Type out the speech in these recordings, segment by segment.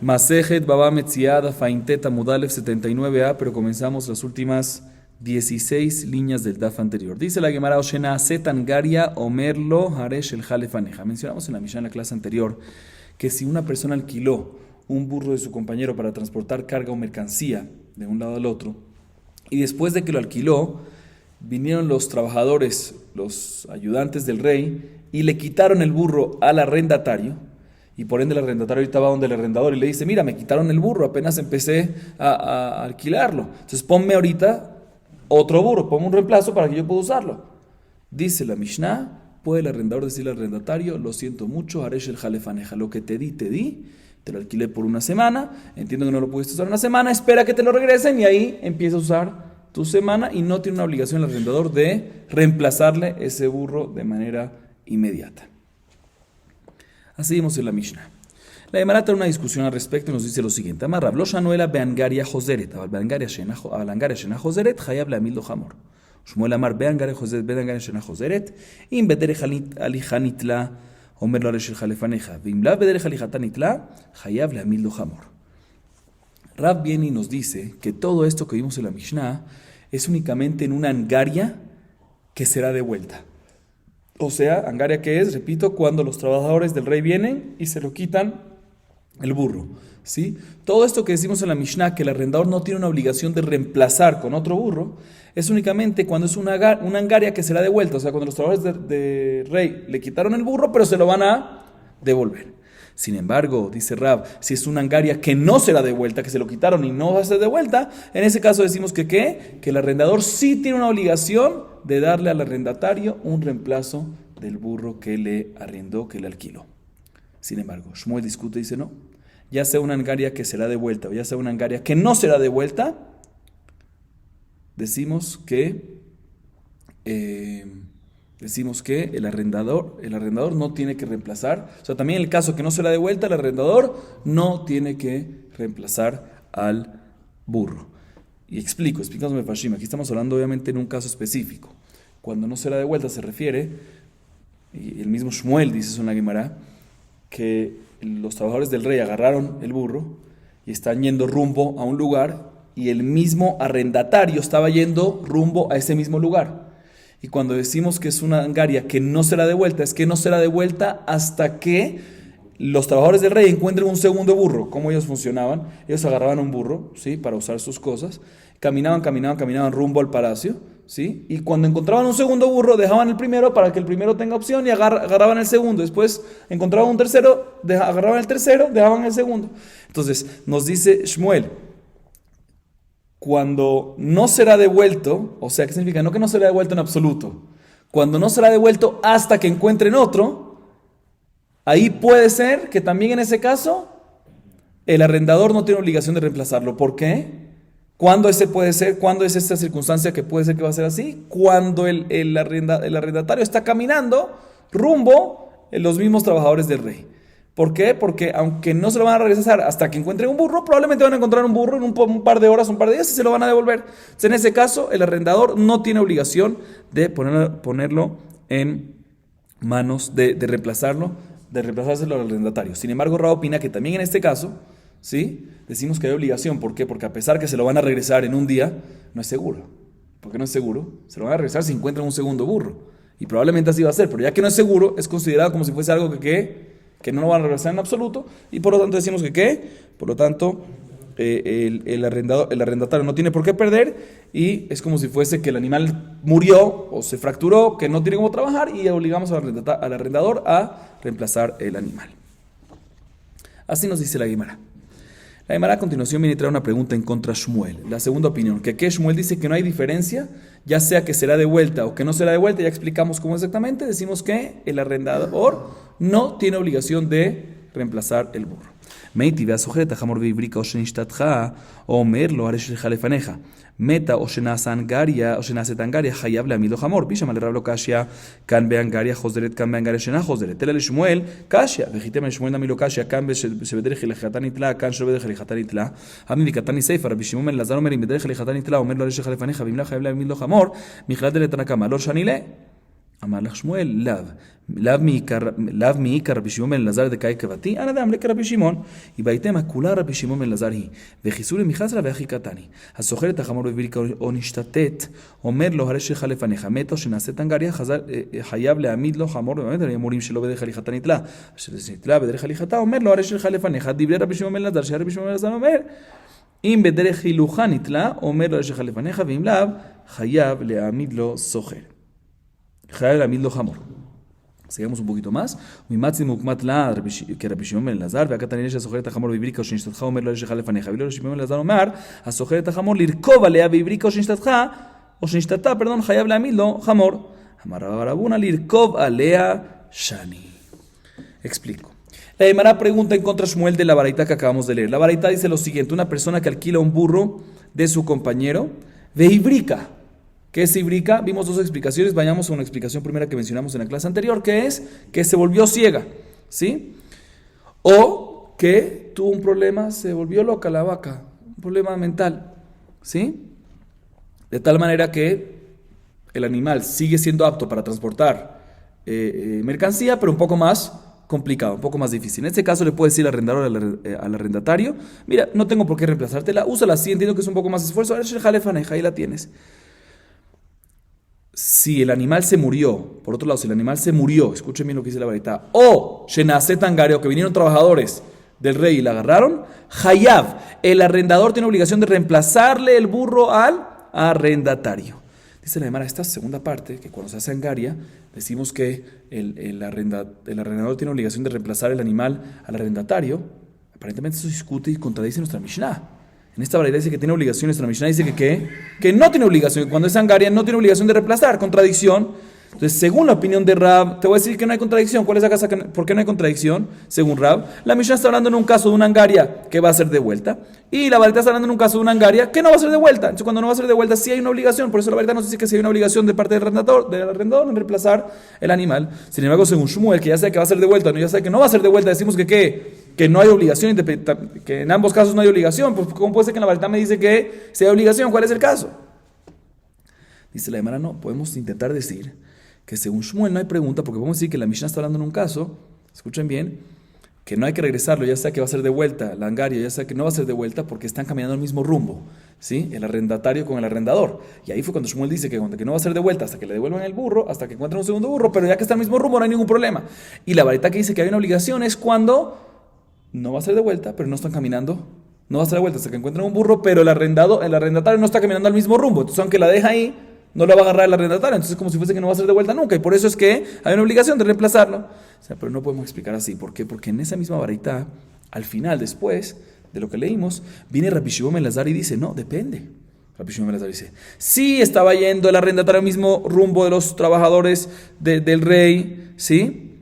Masejet Baba Metziada Fainteta Mudalef 79a, pero comenzamos las últimas 16 líneas del DAF anterior. Dice la Gemara Oshena Setangaria Omerlo Haresh el Jalefaneja. Mencionamos en la Mishnah en la clase anterior que si una persona alquiló un burro de su compañero para transportar carga o mercancía de un lado al otro, y después de que lo alquiló, vinieron los trabajadores, los ayudantes del rey, y le quitaron el burro al arrendatario, y por ende el arrendatario ahorita va donde el arrendador y le dice, mira, me quitaron el burro, apenas empecé a alquilarlo, entonces ponme ahorita otro burro, ponme un reemplazo para que yo pueda usarlo. Dice la Mishnah, puede el arrendador decirle al arrendatario, lo siento mucho, Haresh el Jalefaneja, lo que te di, te lo alquilé por una semana, entiendo que no lo pudiste usar una semana, espera que te lo regresen y ahí empieza a usar tu semana y no tiene una obligación el arrendador de reemplazarle ese burro de manera inmediata. Así vimos en la Mishnah. La Gemara trae una discusión al respecto y nos dice lo siguiente. Amar Rav, lo shanuela beangaria joseret, אבל באנגריה שאינה חוזרת, חייב להעמיד לו חמור. שמואל אמר באנגריה שאינה חוזרת, אם בדרך הליכה נתלה, אומר לו הרי שלך לפניך, ואם לאו בדרך הליכתה נתלה, חייב להעמיד לו חמור. Rav viene y nos dice que todo esto que vimos en la Mishnah es únicamente en una angaria que será de vuelta. O sea, angaria que es, repito, cuando los trabajadores del rey vienen y se lo quitan el burro, ¿sí? Todo esto que decimos en la Mishnah, que el arrendador no tiene una obligación de reemplazar con otro burro, es únicamente cuando es una angaria que será de vuelta. O sea, cuando los trabajadores del rey le quitaron el burro, pero se lo van a devolver. Sin embargo, dice Rav, si es una angaria que no será de vuelta, que se lo quitaron y no va a ser de vuelta, en ese caso decimos que ¿qué? Que el arrendador sí tiene una obligación de darle al arrendatario un reemplazo del burro que le arrendó, que le alquiló. Sin embargo, Shmuel discute y dice no, ya sea una angaria que será de vuelta o ya sea una angaria que no será de vuelta, decimos que el arrendador no tiene que reemplazar. O sea, también en el caso que no será de vuelta, el arrendador no tiene que reemplazar al burro. Y explicamos Mefashim, aquí estamos hablando obviamente en un caso específico. Cuando no será de vuelta se refiere, y el mismo Shmuel dice en la Gemara, que los trabajadores del rey agarraron el burro y están yendo rumbo a un lugar y el mismo arrendatario estaba yendo rumbo a ese mismo lugar. Y cuando decimos que es una angaria que no será de vuelta, es que no será de vuelta hasta que los trabajadores del rey encuentren un segundo burro. ¿Cómo ellos funcionaban? Ellos agarraban un burro, ¿sí? Para usar sus cosas, caminaban rumbo al palacio, ¿sí? Y cuando encontraban un segundo burro, dejaban el primero para que el primero tenga opción y agarraban el segundo. Después encontraban un tercero, agarraban el tercero, dejaban el segundo. Entonces nos dice Shmuel, cuando no será devuelto, o sea, ¿qué significa? No que no será devuelto en absoluto. Cuando no será devuelto hasta que encuentren otro, ahí puede ser que también en ese caso el arrendador no tiene obligación de reemplazarlo. ¿Por qué? ¿Cuándo ese puede ser? ¿Cuándo es esta circunstancia que puede ser que va a ser así? Cuando el arrendatario está caminando rumbo a los mismos trabajadores del rey. ¿Por qué? Porque aunque no se lo van a regresar hasta que encuentren un burro, probablemente van a encontrar un burro en un par de horas, un par de días y se lo van a devolver. Entonces, en ese caso, el arrendador no tiene obligación de ponerlo en manos de reemplazárselo al arrendatario. Sin embargo, Ra opina que también en este caso, ¿sí? Decimos que hay obligación. ¿Por qué? Porque a pesar que se lo van a regresar en un día, no es seguro. ¿Por qué no es seguro? Se lo van a regresar si encuentran un segundo burro. Y probablemente así va a ser, pero ya que no es seguro, es considerado como si fuese algo que no lo van a regresar en absoluto, y por lo tanto decimos por lo tanto, el arrendatario no tiene por qué perder, y es como si fuese que el animal murió o se fracturó, que no tiene cómo trabajar, y obligamos al arrendador a reemplazar el animal. Así nos dice la Gemara. La Gemara a continuación viene a traer una pregunta en contra de Shmuel. La segunda opinión, que Shmuel dice que no hay diferencia, ya sea que será de vuelta o que no será de vuelta, ya explicamos cómo exactamente, decimos que el arrendador no tiene obligación de reemplazar el burro. Meiti והסוחרת החמור והבריקה או שנשתתך, או אומר לו הרי שלך לפניך, מתה או שנעשית אנגריה, חייב להעמיד לו חמור. פישמע לרב לא קשיא, כאן באנגריה חוזרת, כאן באנגריה שאינה חוזרת. אלא לשמואל קשיא, וחיתם לשמואל נמי לא קשיא, כאן שבדרך הליכתה נתלה, כאן שלא בדרך הליכתה נתלה. אמי וקטני סייפא, רבי שמעון בן אלעזר אומר, אם בדרך הליכתה נתלה, אומר לו הרי שלך לפניך, ואם לא חייב להעמיד לו חמור, מכלל דלתנא קמא, לא שאני לה. Amar Shmuel, Lav mi ikar Rabbi Shimon ben Elazar de Kai Kavati, Anadam le Rabbi Shimon, y Baitema Kula Rabbi Shimon ben Elazar hi, Vejisur Michazra Vejikatani, Hasocher et Hamor Bevirika Onishtatet, Omer lo Haresh Halefaneja, Meto Shenaset Angaria, Hayab le Amid lo Hamor, Morim Shelo Bede Halihatanitla, Shetla Bede Halihata, Omer lo Haresh Halefaneja, Dibre Rabbi Shimon ben Elazar, Sheh Rabbi Shimon ben Elazar Omer, Im Bede Hiluhanitla, Omer lo Haresh Halefaneja, Vim Lav, Hayab le Amid lo Socher. Hayab le Amid lo Hamor. Sigamos un poquito más. Mimatzi mukmat la que Rabbi Shimon ben Elazar, acá también ella sojer tajamor vibrika o shinstatcha omer lo yeshechal lefaneja. Vilo Rabbi Shimon ben Elazar omar, a sojer tajamor lirkova lea vibrika o shinstatcha, perdón, hayab la milo jamor. Amar Rabuna lirkov alea shani. Explico. La Gemara pregunta en contra Shmuel de la baraita que acabamos de leer. La baraita dice lo siguiente: una persona que alquila un burro de su compañero, de ibrica. ¿Qué es ibrica? Vimos dos explicaciones, vayamos a una explicación primera que mencionamos en la clase anterior, que es que se volvió ciega, ¿sí? O que tuvo un problema, se volvió loca la vaca, un problema mental, ¿sí? De tal manera que el animal sigue siendo apto para transportar mercancía, pero un poco más complicado, un poco más difícil. En este caso le puede decir al arrendador, al arrendatario: mira, no tengo por qué reemplazártela, úsala así, entiendo que es un poco más esfuerzo, ahí la tienes. Si el animal se murió, por otro lado, si el animal se murió, escuchen bien lo que dice la varita, o Shenase Tangario, que vinieron trabajadores del rey y la agarraron, Hayab, el arrendador tiene obligación de reemplazarle el burro al arrendatario. Dice la Gemara, esta segunda parte, que cuando se hace angaria, decimos que el arrendador tiene obligación de reemplazar el animal al arrendatario. Aparentemente eso discute y contradice nuestra Mishnah. En esta variedad dice que tiene obligaciones, la Mishnah dice que no tiene obligación, que cuando es angaria no tiene obligación de reemplazar, contradicción. Entonces, según la opinión de Rab, te voy a decir que no hay contradicción. ¿Cuál es la casa? ¿Por qué no hay contradicción? Según Rab, la Mishnah está hablando en un caso de una angaria que va a ser de vuelta, y la variedad está hablando en un caso de una angaria que no va a ser de vuelta. Entonces, cuando no va a ser de vuelta, sí hay una obligación. Por eso la variedad nos dice que sí hay una obligación de parte del arrendador en reemplazar el animal. Sin embargo, según Shmuel, que ya sabe que va a ser de vuelta, no ya sabe que no va a ser de vuelta, decimos que no hay obligación, que en ambos casos no hay obligación. Pues, ¿cómo puede ser que en la variedad me dice que sí hay obligación? ¿Cuál es el caso? Dice la Gemara, no, podemos intentar decir que según Shmuel no hay pregunta, porque podemos decir que la Mishnah está hablando en un caso, escuchen bien, que no hay que regresarlo, ya sea que va a ser de vuelta, la angaria, ya sea que no va a ser de vuelta, porque están caminando el mismo rumbo, ¿sí? El arrendatario con el arrendador. Y ahí fue cuando Shmuel dice que no va a ser de vuelta hasta que le devuelvan el burro, hasta que encuentren un segundo burro, pero ya que está el mismo rumbo no hay ningún problema. Y la varita que dice que hay una obligación es cuando no va a ser de vuelta, pero no están caminando, no va a ser de vuelta hasta que encuentren un burro, pero el arrendatario no está caminando al mismo rumbo. Entonces, aunque la deja ahí, no la va a agarrar el arrendatario. Entonces es como si fuese que no va a ser de vuelta nunca. Y por eso es que hay una obligación de reemplazarlo. O sea, pero no podemos explicar así. ¿Por qué? Porque en esa misma varita, al final, después de lo que leímos, viene Rabbi Shimon ben Elazar y dice, no, depende. Rabbi Shimon ben Elazar dice, sí estaba yendo el arrendatario al mismo rumbo de los trabajadores del rey, ¿sí?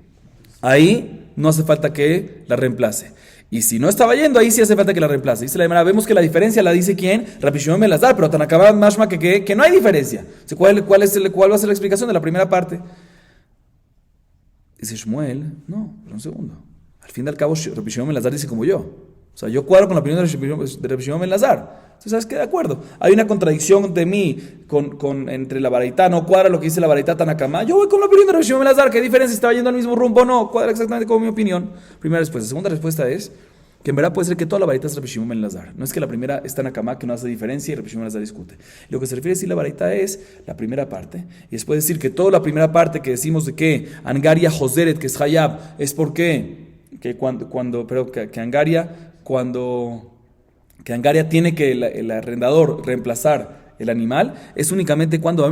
Ahí no hace falta que la reemplace. Y si no estaba yendo, ahí sí hace falta que la reemplace. Dice la Gemara, vemos que la diferencia la dice ¿quién? Rabbi Shimon ben Elazar, pero Tanakama mashma que no hay diferencia. ¿Cuál va a ser la explicación de la primera parte? Dice Shmuel, no, pero un segundo. Al fin y al cabo, Rabbi Shimon ben Elazar dice como yo. O sea, yo cuadro con la opinión de Rabbi Shimon ben Elazar. Entonces, ¿sabes qué? De acuerdo. Hay una contradicción de mí entre la baraitá, no cuadra lo que dice la baraitá Tanakama. Yo voy con la opinión de Rabbi Shimon ben Elazar. ¿Qué diferencia? ¿Estaba yendo al mismo rumbo o no? Cuadra exactamente como mi opinión. Primera respuesta. Segunda respuesta es que en verdad puede ser que toda la baraitá es Rabbi Shimon ben Elazar. No es que la primera es Tanakama, que no hace diferencia y Rabbi Shimon ben Elazar discute. Lo que se refiere a decir la baraitá es la primera parte. Y después decir que toda la primera parte que decimos de que Angaria Joseret, que es Hayab, es porque que Angaria tiene que el arrendador reemplazar el animal, es únicamente cuando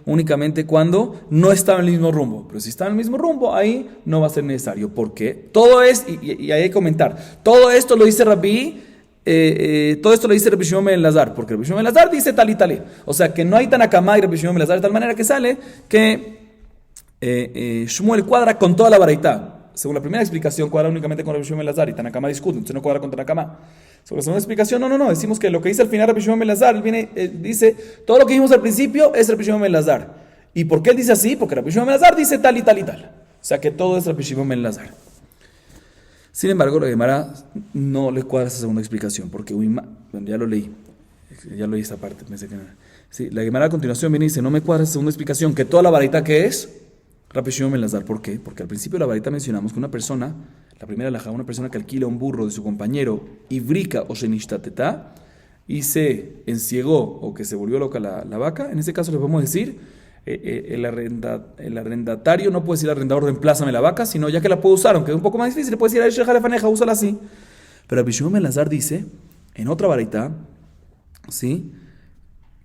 únicamente cuando no estaba en el mismo rumbo. Pero si está en el mismo rumbo, ahí no va a ser necesario. ¿Por qué? Todo es, y hay que comentar, todo esto lo dice Rabbi Shimon ben Elazar, porque Rabbi Shimon ben Elazar dice tal y tal. O sea que no hay Tanakama y Rabbi Shimon ben Elazar, de tal manera que sale que Shmuel cuadra con toda la baraitá. Según la primera explicación, cuadra únicamente con Rabbi Shimon ben Elazar y Tanakama discute, entonces no cuadra con Tanakama. Sobre la segunda explicación, no, decimos que lo que dice al final Rabbi Shimon ben Elazar, dice, todo lo que dijimos al principio es Rabbi Shimon ben Elazar. ¿Y por qué él dice así? Porque Rabbi Shimon ben Elazar dice tal y tal y tal. O sea que todo es Rabbi Shimon ben Elazar. Sin embargo, la Gemara no le cuadra esa segunda explicación, porque bueno, ya lo leí esta parte, pensé que no. Sí, la Gemara a continuación viene y dice, no me cuadra esa segunda explicación, que toda la baraita que es, Rabbi Shimon ben Lazar. ¿Por qué? Porque al principio de la baraita mencionamos que una persona, la primera alajá, una persona que alquila un burro de su compañero, ibrika o shenishtateta, y se enciegó o que se volvió loca la vaca, en ese caso le podemos decir, el arrendatario no puede decir al arrendador, reemplázame la vaca, sino ya que la puedo usar, aunque es un poco más difícil, le puede decir a Eish Jalefaneja, úsala así. Pero Rabbi Shimon ben Lazar dice, en otra baraita, ¿sí?,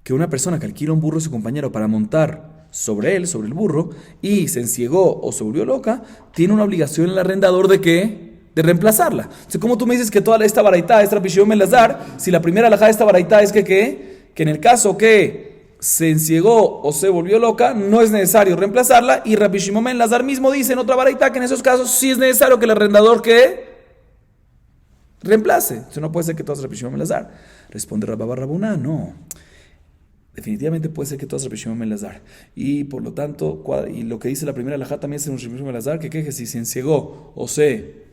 que una persona que alquila un burro de su compañero para montar sobre él, sobre el burro, y se enciegó o se volvió loca, tiene una obligación el arrendador de ¿qué? De reemplazarla. Entonces, ¿cómo tú me dices que toda esta baraita es Rabbi Shimon ben Lazar, si la primera alajá de esta baraita es que en el caso que se enciegó o se volvió loca, no es necesario reemplazarla, y Rabbi Shimon ben Lazar mismo dice en otra baraita que en esos casos sí es necesario que el arrendador reemplace? Entonces no puede ser que todo es Rabbi Shimon ben Lazar. Responde Rabba bar Rabuná, no. Definitivamente puede ser que todo es Rabbi Shimon ben Lazar. Y por lo tanto, y lo que dice la primera alajá también es un Rabbi Shimon ben Lazar, que si se enciegó o se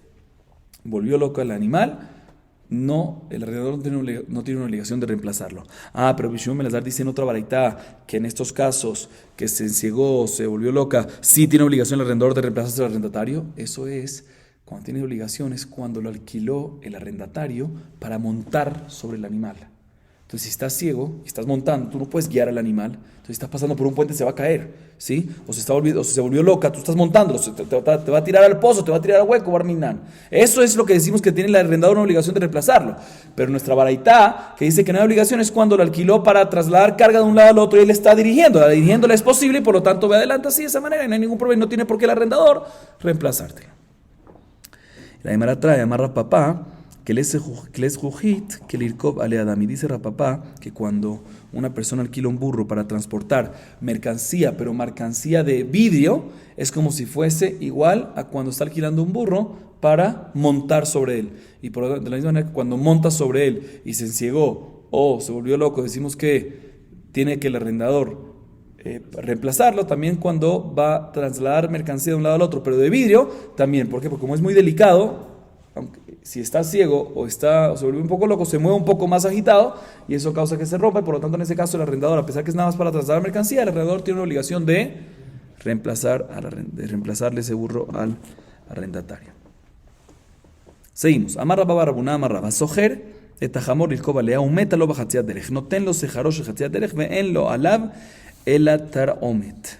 volvió loco el animal, no, el arrendador no tiene una obligación de reemplazarlo. Pero Rabbi Shimon ben Lazar dice en otra baraita que en estos casos que se enciegó o se volvió loca, sí tiene obligación el arrendador de reemplazarse al arrendatario. Eso es, cuando tiene obligaciones, cuando lo alquiló el arrendatario para montar sobre el animal. Entonces, si estás ciego y estás montando, tú no puedes guiar al animal. Entonces, si estás pasando por un puente, se va a caer, ¿sí? O si se volvió loca, tú estás montándolo, te va a tirar al pozo, te va a tirar al hueco, Barminan. Eso es lo que decimos que tiene el arrendador una obligación de reemplazarlo. Pero nuestra baraitá, que dice que no hay obligación, es cuando lo alquiló para trasladar carga de un lado al otro y él está dirigiéndola. Dirigiéndola es posible y por lo tanto ve adelante así de esa manera y no hay ningún problema, no tiene por qué el arrendador reemplazarte. La Gemara trae, amarra papá, que les jujit, que lirkov ale adam. Y dice Rapapá que cuando una persona alquila un burro para transportar mercancía, pero mercancía de vidrio, es como si fuese igual a cuando está alquilando un burro para montar sobre él. Y de la misma manera que cuando monta sobre él y se enciegó o se volvió loco, decimos que tiene que el arrendador reemplazarlo también cuando va a trasladar mercancía de un lado al otro, pero de vidrio también. ¿Por qué? Porque como es muy delicado, aunque si está ciego o se vuelve un poco loco, se mueve un poco más agitado y eso causa que se rompa, y por lo tanto en ese caso el arrendador, a pesar que es nada más para trasladar mercancía, el arrendador tiene una obligación de reemplazarle ese burro al arrendatario. Seguimos. Amar Rabba bar Rabuná, amar Rabba Sojer, etajamor lilkov alea, umétalo bajatziat derech, noten lo sejarosh bajatziat derech, ve'en lo alav ela taromet.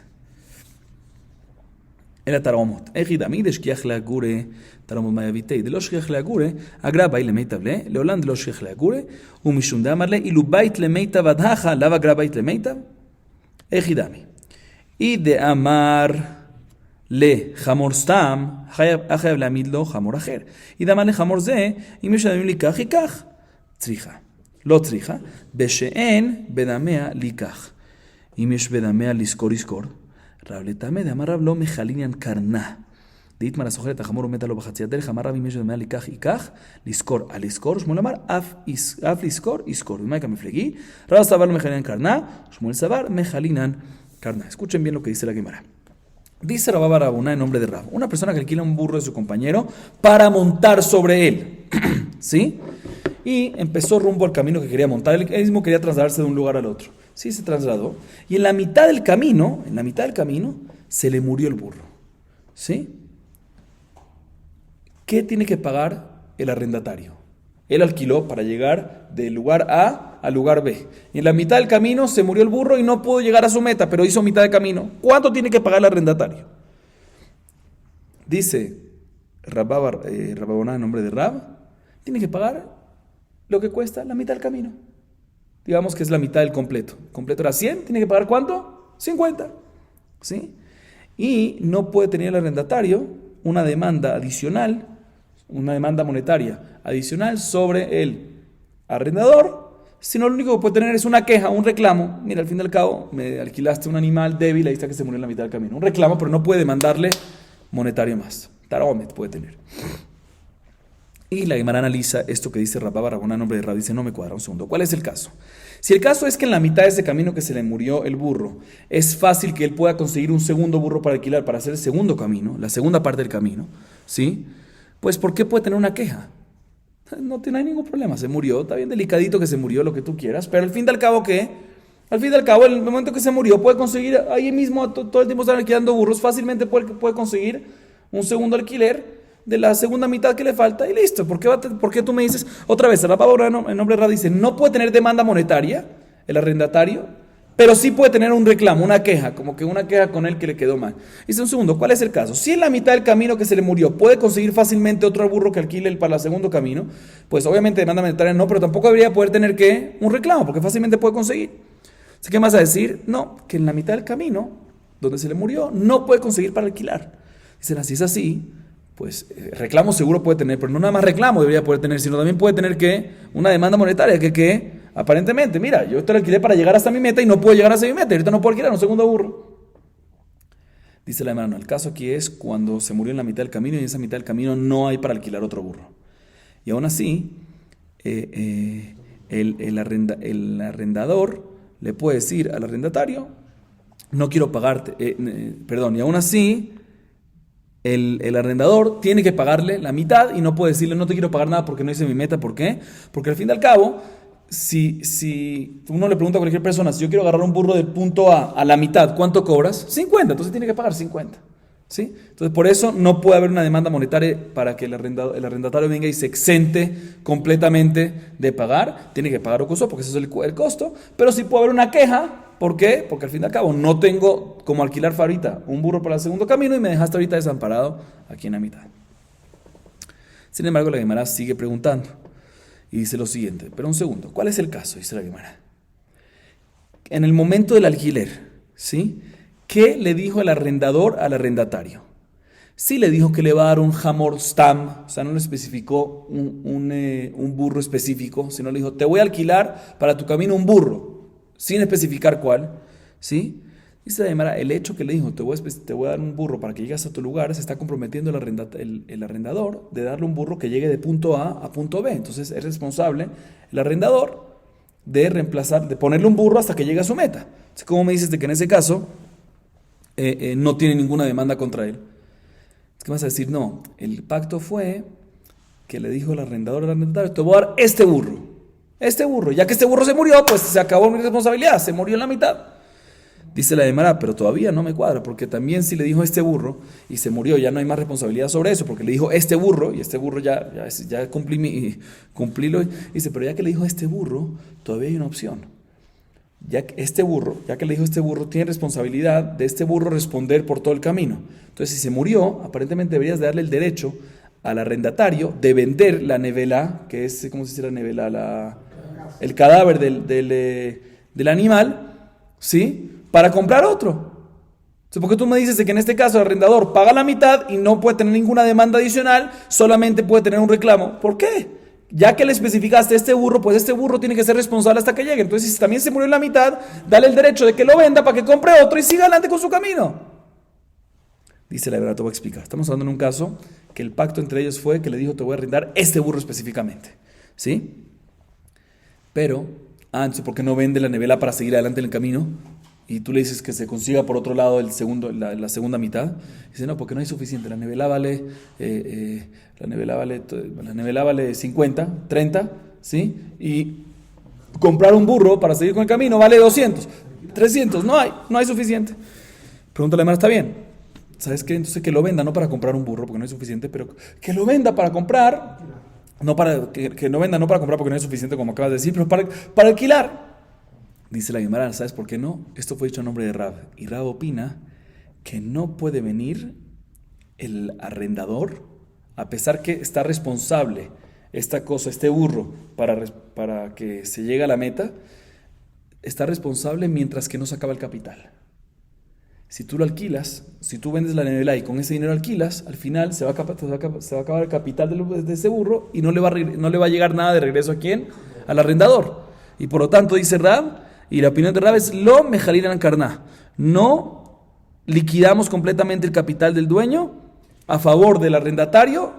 אלא תרעומות. איך ידעמי דשכיח להגורי תרעומות מהיביתי, דלא שכיח להגורי, אגרה בית למיטב לה, לעולם דלא שכיח להגורי, ומשום דאמר לה, אילו בית למיטב עד הכה, לאו אגרה בית למיטב? איך ידעמי? אי דאמר לחמור סתם, חייב להעמיד לו חמור אחר. אי דאמר לחמור זה, אם יש אדמים לקח, ייקח. צריכה. לא צריכה, בשאין בדמיה לקח. אם יש בדמיה לזכור יזכור. רב לטעמי דאמר רב לא מחלינן קרנה. דאיתמר הסוחר את החמור ומת לו בחצי הדרך, אמר רב אם יש דמיה לקח ייקח, לזכור על לזכור, שמואל אמר אף לזכור יזכור. ומה יקה מפלגי? רב סבר לא מחלינן קרנה, שמואל סבר מחלינן קרנה. Escuchen bien lo que dice la Gemara. Dice Rabba bar Rabuná en nombre de Rab, una persona que alquila un burro de su compañero para montar sobre él, ¿sí? Y empezó rumbo al camino que quería montar, él mismo quería trasladarse de un lugar al otro. Sí, se trasladó. Y en la mitad del camino, se le murió el burro. ¿Sí? ¿Qué tiene que pagar el arrendatario? Él alquiló para llegar del lugar A al lugar B. Y en la mitad del camino se murió el burro y no pudo llegar a su meta, pero hizo mitad de camino. ¿Cuánto tiene que pagar el arrendatario? Dice Rababoná en nombre de Rab, tiene que pagar lo que cuesta la mitad del camino. Digamos que es la mitad del completo. El completo era 100, tiene que pagar ¿cuánto? 50. ¿Sí? Y no puede tener el arrendatario una demanda adicional, una demanda monetaria adicional sobre el arrendador, sino lo único que puede tener es una queja, un reclamo. Mira, al fin y al cabo, me alquilaste un animal débil, ahí está que se murió en la mitad del camino. Un reclamo, pero no puede demandarle monetario más. Taromet puede tener. Y la Gemara analiza esto que dice Rabba bar Rabuná en nombre de Rab, dice, no me cuadra un segundo. ¿Cuál es el caso? Si el caso es que en la mitad de ese camino que se le murió el burro, es fácil que él pueda conseguir un segundo burro para alquilar, para hacer el segundo camino, la segunda parte del camino, ¿sí? Pues ¿por qué puede tener una queja? No hay ningún problema, se murió, está bien delicadito que se murió, lo que tú quieras, pero al fin y al cabo, ¿qué? Al fin y al cabo, en el momento que se murió, puede conseguir, ahí mismo todo el tiempo están alquilando burros, fácilmente puede conseguir un segundo alquiler de la segunda mitad que le falta y listo. ¿Por qué tú me dices? Otra vez, la palabra en nombre de Rab dice, no puede tener demanda monetaria el arrendatario, pero sí puede tener un reclamo, una queja, como que una queja con él que le quedó mal. Dice un segundo, ¿cuál es el caso? Si en la mitad del camino que se le murió puede conseguir fácilmente otro burro que alquile para el segundo camino, pues obviamente demanda monetaria no, pero tampoco debería poder tener un reclamo, porque fácilmente puede conseguir. Así que vas a decir, no, que en la mitad del camino, donde se le murió, no puede conseguir para alquilar. Dicen, así es así, pues reclamo seguro puede tener, pero no nada más reclamo debería poder tener, sino también puede tener una demanda monetaria, que aparentemente, mira, yo te lo alquilé para llegar hasta mi meta y no puedo llegar hasta mi meta, ahorita no puedo alquilar un segundo burro. Dice la hermana, no, el caso aquí es cuando se murió en la mitad del camino y en esa mitad del camino no hay para alquilar otro burro. Y aún así, el arrendador le puede decir al arrendatario, no quiero pagarte, y aún así, el arrendador tiene que pagarle la mitad y no puede decirle, no te quiero pagar nada porque no hice mi meta. ¿Por qué? Porque al fin y al cabo, si uno le pregunta a cualquier persona, si yo quiero agarrar un burro del punto A la mitad, ¿cuánto cobras? 50, entonces tiene que pagar 50. ¿Sí? Entonces por eso no puede haber una demanda monetaria para que el arrendatario venga y se exente completamente de pagar. Tiene que pagar Ocoso porque ese es el costo, pero sí puede haber una queja. ¿Por qué? Porque al fin y al cabo no tengo como alquilar ahorita un burro para el segundo camino y me dejaste ahorita desamparado aquí en la mitad. Sin embargo, la Gemara sigue preguntando y dice lo siguiente, pero un segundo, ¿cuál es el caso? Dice la Gemara. En el momento del alquiler, ¿sí? ¿Qué le dijo el arrendador al arrendatario? Sí le dijo que le va a dar un hamor stam, o sea, no le especificó un burro específico, sino le dijo, te voy a alquilar para tu camino un burro, sin especificar cuál, ¿sí? Dice la Gemara, el hecho que le dijo, te voy a dar un burro para que llegues a tu lugar, se está comprometiendo el arrendador de darle un burro que llegue de punto A a punto B. Entonces es responsable el arrendador de ponerle un burro hasta que llegue a su meta. Entonces, ¿cómo me dices de que en ese caso no tiene ninguna demanda contra él? ¿Qué vas a decir? No, el pacto fue que le dijo el arrendador al arrendatario, te voy a dar este burro, ya que este burro se murió, pues se acabó mi responsabilidad, se murió en la mitad. Dice la Gemara, pero todavía no me cuadra, porque también si le dijo este burro y se murió, ya no hay más responsabilidad sobre eso, porque le dijo este burro, y este burro ya cumplí. Dice, pero ya que le dijo este burro, todavía hay una opción. Ya que le dijo este burro, tiene responsabilidad de este burro responder por todo el camino. Entonces, si se murió, aparentemente deberías darle el derecho al arrendatario de vender la nevela, que es, ¿cómo se dice la nevela? El cadáver del animal, ¿sí? Para comprar otro. Porque tú me dices de que en este caso el arrendador paga la mitad y no puede tener ninguna demanda adicional, solamente puede tener un reclamo. ¿Por qué? Ya que le especificaste este burro, pues este burro tiene que ser responsable hasta que llegue. Entonces, si también se murió en la mitad, dale el derecho de que lo venda para que compre otro y siga adelante con su camino. Dice la verdad, te voy a explicar. Estamos hablando en un caso que el pacto entre ellos fue que le dijo, te voy a arrendar este burro específicamente. ¿Sí? Pero, entonces, ¿por qué no vende la nevela para seguir adelante en el camino? Y tú le dices que se consiga por otro lado la segunda mitad. Dice, no, porque no hay suficiente. La nevela vale 50, 30, ¿sí? Y comprar un burro para seguir con el camino vale 200, 300. No hay suficiente. Pregúntale, hermano, está bien. ¿Sabes qué? Entonces que lo venda, no para comprar un burro porque no hay suficiente, pero que lo venda para comprar, que no venda no para comprar porque no hay suficiente, como acabas de decir, pero para alquilar. Dice la Gemara, ¿sabes por qué no? Esto fue dicho a nombre de Rab. Y Rab opina que no puede venir el arrendador, a pesar que está responsable este burro, para que se llegue a la meta, está responsable mientras que no se acaba el capital. Si tú lo alquilas, si tú vendes la nevela y con ese dinero alquilas, al final se va a acabar el capital de ese burro y no le va a llegar nada de regreso ¿a quién? Al arrendador. Y por lo tanto, dice Rab, y la opinión de Rab es lo mejariran carná. No liquidamos completamente el capital del dueño a favor del arrendatario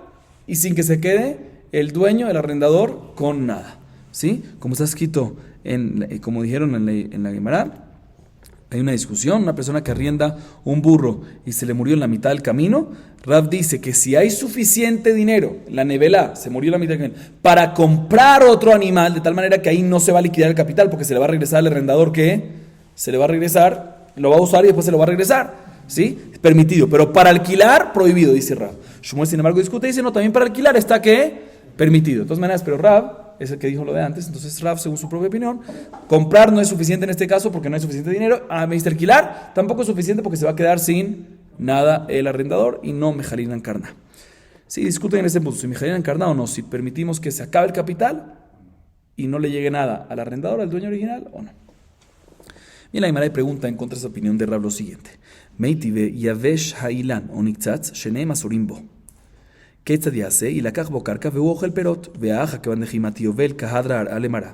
y sin que se quede el dueño, el arrendador, con nada. ¿Sí? Como está escrito, como dijeron en la Gemara, Hay una discusión, una persona que arrienda un burro y se le murió en la mitad del camino. Rav dice que si hay suficiente dinero, la nevela se murió en la mitad del camino, para comprar otro animal, de tal manera que ahí no se va a liquidar el capital, porque se le va a regresar al arrendador que se le va a regresar, lo va a usar y después se lo va a regresar. ¿Sí? Permitido, pero para alquilar, prohibido, dice Rav. Shmuel, sin embargo, discute y dice, no, también para alquilar está que permitido. De todas maneras, pero Rav es el que dijo lo de antes, entonces Rav, según su propia opinión, comprar no es suficiente en este caso porque no hay suficiente dinero. Me dice alquilar, tampoco es suficiente porque se va a quedar sin nada el arrendador y no Mejalin Karna. Sí, discuten en ese punto, si Mejalin Karna o no, si permitimos que se acabe el capital y no le llegue nada al arrendador, al dueño original o no. Bien, la Gemara pregunta en contra de esa opinión de Rav lo siguiente. Meitive yavesh ha'ilan o niktzatz sheneim asurim bo. כיצד יעשה? ילקח בו קרקע והוא אוכל פירות, והאח הכיוון דחימת יובל כהדרא למרא,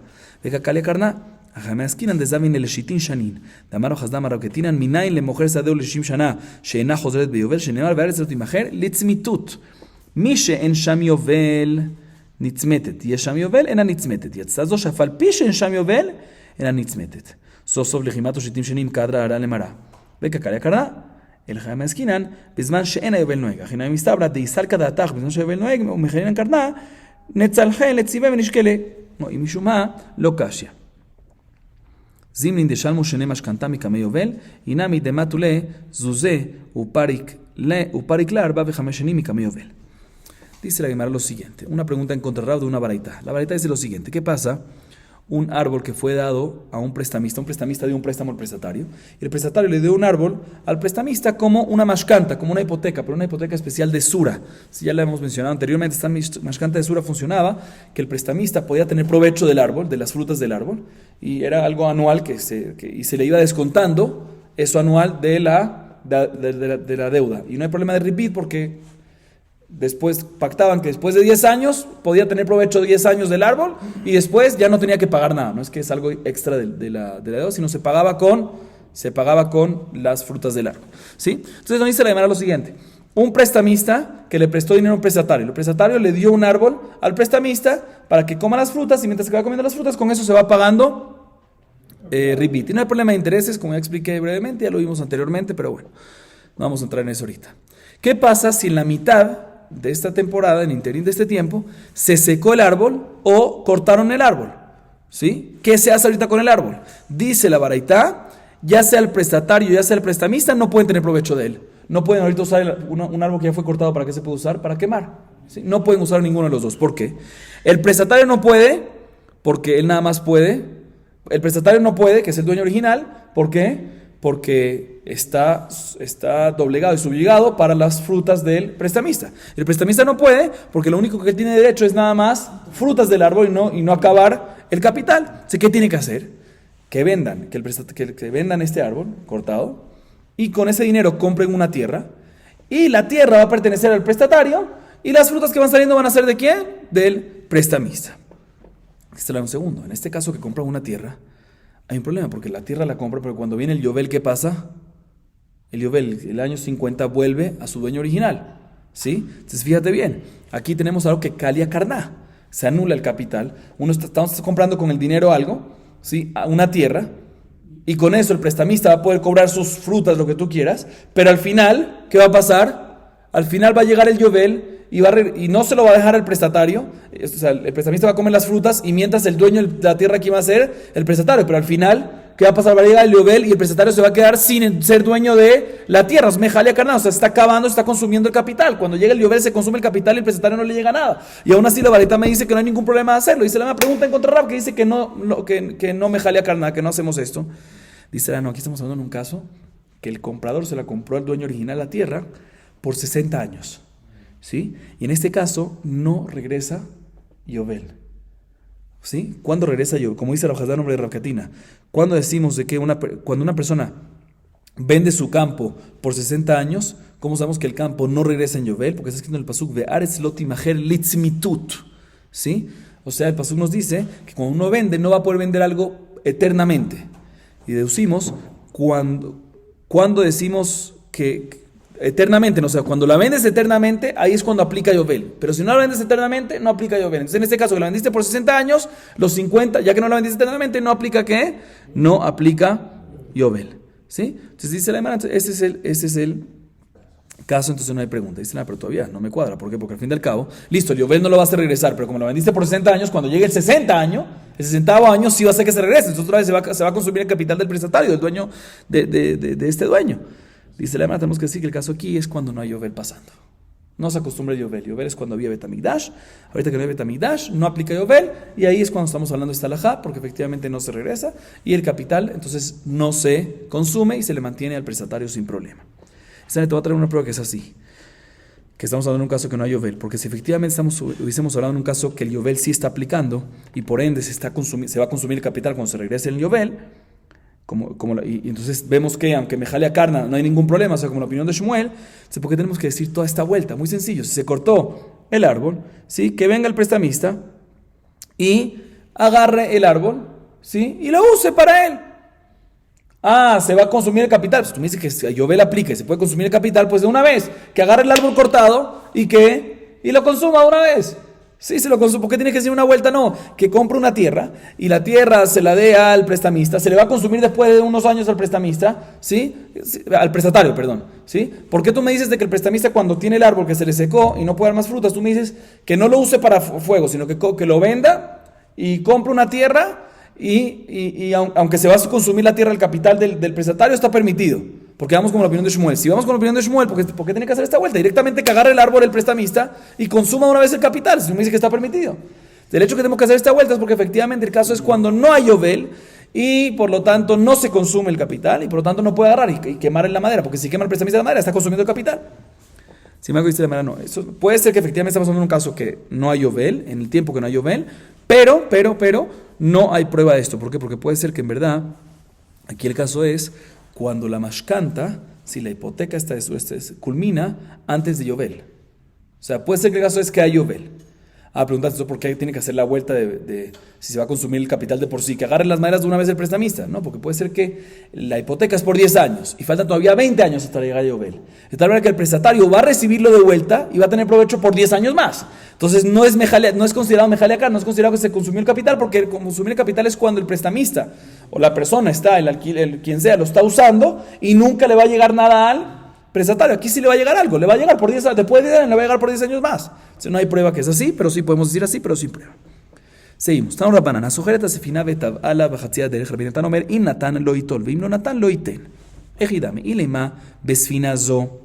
וקקליה קרנה. אך המעסקינן דזבין ל-60 שנים. דאמר חסדם הרב קטינן, מניין למוכר שדהו ל-60 שנה, שאינה חוזרת ביובל, שנאמר והארץ לא תימכר, לצמיתות. מי שאין שם יובל נצמתת. יש שם יובל, אינה נצמתת. יצא זו שאף על פי שאין שם יובל, אינה נצמתת. סוף סוף לחימת 60 שנים כהדרא למרא, וקקליה קרנה. El Jajam Esquinan, בזמן שאין היובל נוהג. אחי נאי מסתברא דאיסלקא דעתך בזמן שהיובל נוהג, ומחלינן קרנה, נצלחה לציווה ונשקלה. אם משום מה, לא קשיא. זימנין דשלמו שני משכנתא מקמי יובל, הינמי דמתו לזוזה ופריק לה 4 ו5 שנים מקמי יובל. Dice la Gemara lo siguiente, una pregunta en contra de una baraita. La baraita dice lo siguiente, ¿qué pasa? Un árbol que fue dado a un prestamista dio un préstamo al prestatario, y el prestatario le dio un árbol al prestamista como una mashkanta, como una hipoteca, pero una hipoteca especial de sura. Si ya la hemos mencionado anteriormente, esta mashkanta de sura funcionaba que el prestamista podía tener provecho del árbol, de las frutas del árbol, y era algo anual y se le iba descontando eso anual de la deuda. Y no hay problema de repeat porque después pactaban que después de 10 años podía tener provecho de 10 años del árbol y después ya no tenía que pagar nada. No es que es algo extra de la deuda, sino se pagaba con las frutas del árbol. ¿Sí? Entonces nos dice la Gemara lo siguiente. Un prestamista que le prestó dinero a un prestatario. El prestatario le dio un árbol al prestamista para que coma las frutas y mientras que va comiendo las frutas, con eso se va pagando ribit. Y no hay problema de intereses, como ya expliqué brevemente, ya lo vimos anteriormente, pero bueno, no vamos a entrar en eso ahorita. ¿Qué pasa si en la mitad de esta temporada, en el interín de este tiempo, se secó el árbol o cortaron el árbol? ¿Sí? ¿Qué se hace ahorita con el árbol? Dice la baraitá, ya sea el prestatario, ya sea el prestamista, no pueden tener provecho de él. No pueden ahorita usar un árbol que ya fue cortado. ¿Para qué se puede usar? Para quemar. ¿Sí? No pueden usar ninguno de los dos. ¿Por qué? El prestatario no puede, porque él nada más puede. El prestatario no puede, que es el dueño original. ¿Por qué? Porque está doblegado y subligado para las frutas del prestamista. El prestamista no puede porque lo único que tiene derecho es nada más frutas del árbol y no acabar el capital. Entonces, ¿qué tiene que hacer? Que vendan, que vendan este árbol cortado y con ese dinero compren una tierra y la tierra va a pertenecer al prestatario y las frutas que van saliendo van a ser ¿de quién? Del prestamista. Un segundo. En este caso que compran una tierra, hay un problema porque la tierra la compra, pero cuando viene el yovel, ¿qué pasa? El yovel, el año 50, vuelve a su dueño original. ¿Sí? Entonces fíjate bien, aquí tenemos algo que calia carná, se anula el capital. Estamos comprando con el dinero algo, ¿sí? Una tierra, y con eso el prestamista va a poder cobrar sus frutas, lo que tú quieras, pero al final, ¿qué va a pasar? Al final va a llegar el yovel y no se lo va a dejar al prestatario. O sea, el prestamista va a comer las frutas y mientras el dueño de la tierra aquí va a ser el prestatario, pero al final, ¿qué va a pasar? Va a llegar el yovel y el prestatario se va a quedar sin ser dueño de la tierra. Es mejalia carnal, o sea, está acabando, está consumiendo el capital. Cuando llega el yovel se consume el capital y el prestatario no le llega nada. Y aún así la varita me dice que no hay ningún problema de hacerlo. Dice la misma pregunta en contra de Rab, que dice que no mejalia carnal, que no hacemos esto. Dice, no, aquí estamos hablando en un caso que el comprador se la compró al dueño original la tierra por 60 años. ¿Sí? Y en este caso no regresa Yovel. ¿Sí? ¿Cuándo regresa Yovel? Como dice la hoja de nombre de Rabcatina, ¿cuándo decimos de que cuando una persona vende su campo por 60 años, ¿cómo sabemos que el campo no regresa en Yovel? Porque está escrito en el pasuk de Aretz lo timacher litzmitut. ¿Sí? O sea, el pasuk nos dice que cuando uno vende no va a poder vender algo eternamente. Y deducimos cuando decimos que eternamente, no, o sea, cuando la vendes eternamente, ahí es cuando aplica Yovel. Pero si no la vendes eternamente, no aplica Yovel. Entonces, en este caso, que la vendiste por 60 años, los 50, ya que no la vendiste eternamente, no aplica ¿qué? No aplica Yovel. ¿Sí? Entonces dice la Gemara, ese es el caso, entonces no hay pregunta. Dice, pero todavía no me cuadra. ¿Por qué? Porque al fin y al cabo, listo, el Yovel no lo va a hacer regresar, pero como lo vendiste por 60 años, cuando llegue el 60 año, el 60º año sí va a hacer que se regrese. Entonces otra vez se va a consumir el capital del prestatario, del dueño de este dueño. Dice la Gemara, tenemos que decir que el caso aquí es cuando no hay Yovel pasando. No se acostumbra el Yovel. Yovel es cuando había Betamigdash. Ahorita que no hay Betamigdash, no aplica Yovel. Y ahí es cuando estamos hablando de esta halajá, porque efectivamente no se regresa. Y el capital, entonces, no se consume y se le mantiene al prestatario sin problema. Esta te voy a traer una prueba que es así. Que estamos hablando de un caso que no hay Yovel. Porque si efectivamente hubiésemos hablado de un caso que el Yovel sí está aplicando y por ende se va a consumir el capital cuando se regrese el Yovel, y entonces vemos que aunque me jale a carna no hay ningún problema, o sea, como la opinión de Shmuel, ¿por qué tenemos que decir toda esta vuelta? Muy sencillo, si se cortó el árbol, ¿sí? Que venga el prestamista y agarre el árbol, ¿sí? Y lo use para él. Se va a consumir el capital. Pues tú me dices que si Yovel aplica y se puede consumir el capital, pues de una vez, que agarre el árbol cortado y lo consuma de una vez. Sí, se lo consume. ¿Por qué tiene que ser una vuelta? No, que compre una tierra y la tierra se la dé al prestamista, se le va a consumir después de unos años al prestamista, ¿sí? Al prestatario, perdón, ¿sí? ¿Por qué tú me dices de que el prestamista cuando tiene el árbol que se le secó y no puede dar más frutas, tú me dices que no lo use para fuego, sino que lo venda y compre una tierra y aunque se va a consumir la tierra, el capital del prestatario está permitido? Porque vamos con la opinión de Shmuel. Si vamos con la opinión de Shmuel, ¿por qué tiene que hacer esta vuelta? Directamente que agarre el árbol el prestamista y consuma una vez el capital. Si me dice que está permitido. El hecho que tenemos que hacer esta vuelta es porque efectivamente el caso es cuando no hay Yovel y por lo tanto no se consume el capital y por lo tanto no puede agarrar y quemar en la madera. Porque si quema el prestamista la madera, está consumiendo el capital. Sin embargo, dice la madera, no. Eso puede ser que efectivamente estamos hablando de un caso que no hay Yovel, en el tiempo que no hay Yovel, pero no hay prueba de esto. ¿Por qué? Porque puede ser que en verdad, aquí el caso es cuando la mashkanta, si la hipoteca culmina antes de Yovel. O sea, puede ser que el caso es que hay Yovel. Preguntaste por qué tiene que hacer la vuelta de si se va a consumir el capital de por sí, que agarre las maderas de una vez el prestamista. No, porque puede ser que la hipoteca es por 10 años y faltan todavía 20 años hasta llegar a Yovel. De tal manera que el prestatario va a recibirlo de vuelta y va a tener provecho por 10 años más. Entonces no es considerado mejalea acá, no es considerado que se consumió el capital, porque consumir el capital es cuando el prestamista o la persona está, quien sea, lo está usando y nunca le va a llegar nada al prestatario. Aquí sí le va a llegar algo, le va a llegar por 10 años, después de 10 años le va a llegar por 10 años más. Entonces, no hay prueba que es así, pero sí podemos decir así, pero sin prueba. Seguimos. Tano Rabanana, Sojereta Sefina Betav Ala Bajatzia de Rabinatan Omer, In Natan lo itol, Vim lo Natan lo iten. Ejidame, Ilema, Besfina Zo,